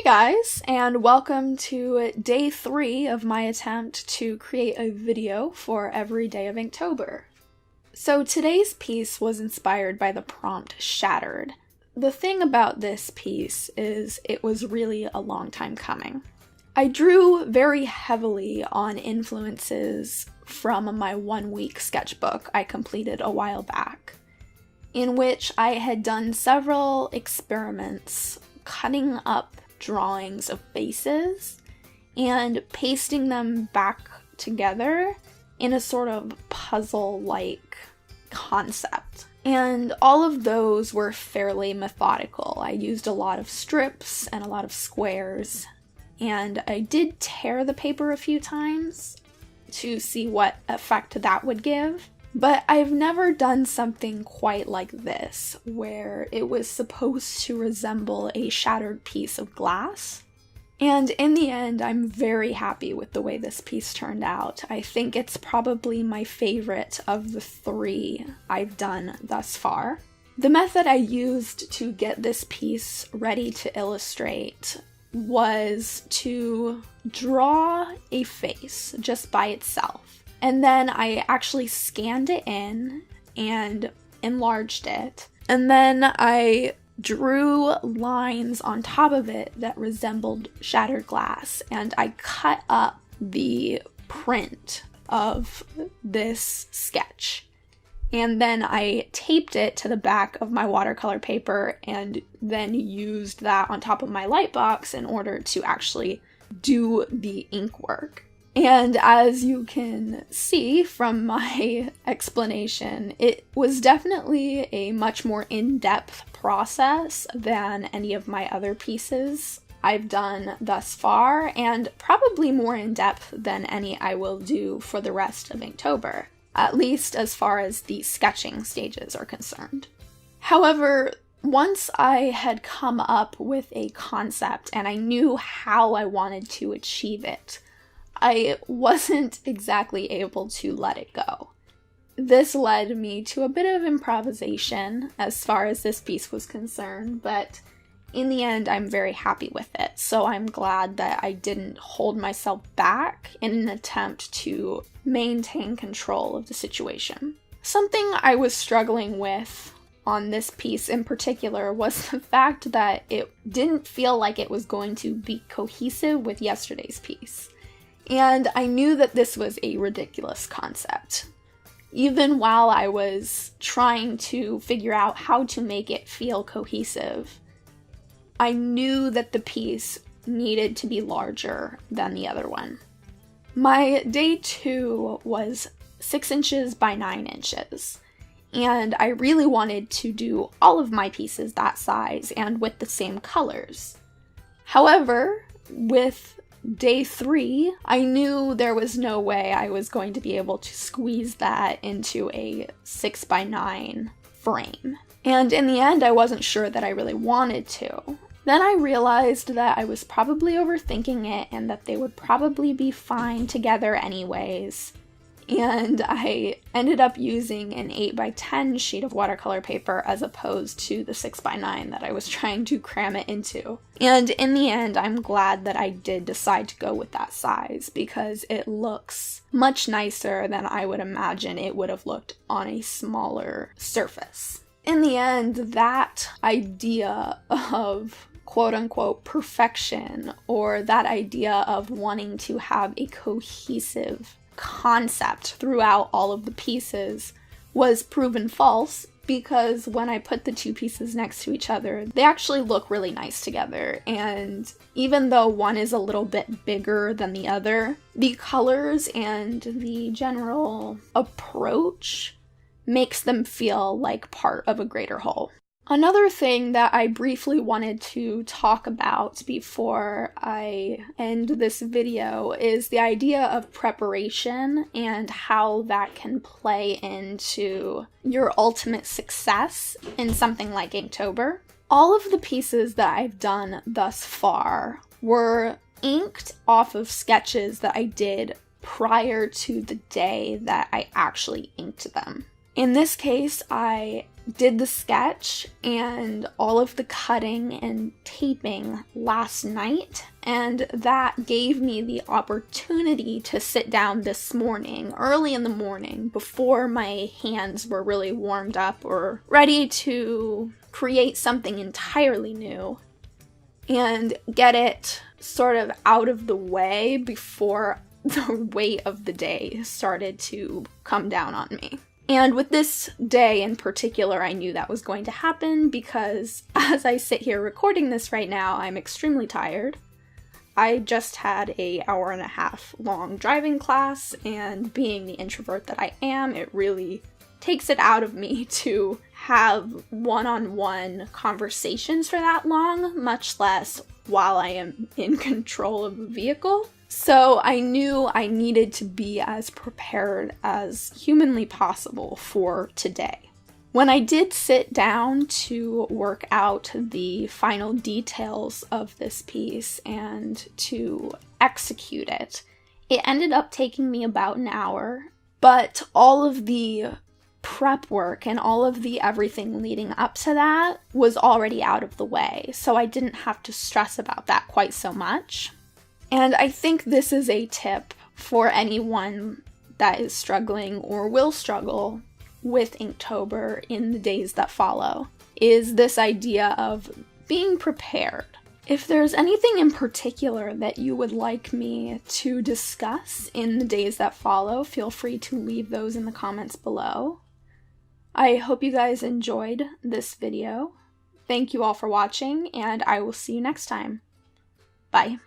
Hey guys, and welcome to day 3 of my attempt to create a video for every day of Inktober. So today's piece was inspired by the prompt Shattered. The thing about this piece is it was really a long time coming. I drew very heavily on influences from my 1-week sketchbook I completed a while back, in which I had done several experiments cutting up drawings of faces and pasting them back together in a sort of puzzle-like concept. And all of those were fairly methodical. I used a lot of strips and a lot of squares, and I did tear the paper a few times to see what effect that would give. But I've never done something quite like this, where it was supposed to resemble a shattered piece of glass. And in the end, I'm very happy with the way this piece turned out. I think it's probably my favorite of the 3 I've done thus far. The method I used to get this piece ready to illustrate was to draw a face just by itself. And then I actually scanned it in and enlarged it. And then I drew lines on top of it that resembled shattered glass. And I cut up the print of this sketch. And then I taped it to the back of my watercolor paper and then used that on top of my light box in order to actually do the ink work. And as you can see from my explanation, it was definitely a much more in-depth process than any of my other pieces I've done thus far, and probably more in-depth than any I will do for the rest of Inktober, at least as far as the sketching stages are concerned. However, once I had come up with a concept and I knew how I wanted to achieve it, I wasn't exactly able to let it go. This led me to a bit of improvisation as far as this piece was concerned, but in the end I'm very happy with it, so I'm glad that I didn't hold myself back in an attempt to maintain control of the situation. Something I was struggling with on this piece in particular was the fact that it didn't feel like it was going to be cohesive with yesterday's piece. And I knew that this was a ridiculous concept. Even while I was trying to figure out how to make it feel cohesive, I knew that the piece needed to be larger than the other one. My day 2 was 6 inches by 9 inches, and I really wanted to do all of my pieces that size and with the same colors. However, with day 3, I knew there was no way I was going to be able to squeeze that into a 6 by 9 frame. And in the end, I wasn't sure that I really wanted to. Then I realized that I was probably overthinking it and that they would probably be fine together anyways. And I ended up using an 8 by 10 sheet of watercolor paper as opposed to the 6 by 9 that I was trying to cram it into. And in the end, I'm glad that I did decide to go with that size because it looks much nicer than I would imagine it would have looked on a smaller surface. In the end, that idea of quote-unquote perfection, or that idea of wanting to have a cohesive concept throughout all of the pieces, was proven false because when I put the 2 pieces next to each other, they actually look really nice together. And even though one is a little bit bigger than the other, the colors and the general approach makes them feel like part of a greater whole. Another thing that I briefly wanted to talk about before I end this video is the idea of preparation and how that can play into your ultimate success in something like Inktober. All of the pieces that I've done thus far were inked off of sketches that I did prior to the day that I actually inked them. In this case, I did the sketch and all of the cutting and taping last night, and that gave me the opportunity to sit down this morning, early in the morning, before my hands were really warmed up or ready to create something entirely new, and get it sort of out of the way before the weight of the day started to come down on me. And with this day in particular, I knew that was going to happen because as I sit here recording this right now, I'm extremely tired. I just had an hour-and-a-half long driving class, and being the introvert that I am, it really takes it out of me to have one-on-one conversations for that long, much less while I am in control of a vehicle. So I knew I needed to be as prepared as humanly possible for today. When I did sit down to work out the final details of this piece and to execute it, it ended up taking me about an hour, but all of the prep work and all of the everything leading up to that was already out of the way, so I didn't have to stress about that quite so much. And I think this is a tip for anyone that is struggling or will struggle with Inktober in the days that follow, is this idea of being prepared. If there's anything in particular that you would like me to discuss in the days that follow, feel free to leave those in the comments below. I hope you guys enjoyed this video. Thank you all for watching, and I will see you next time. Bye.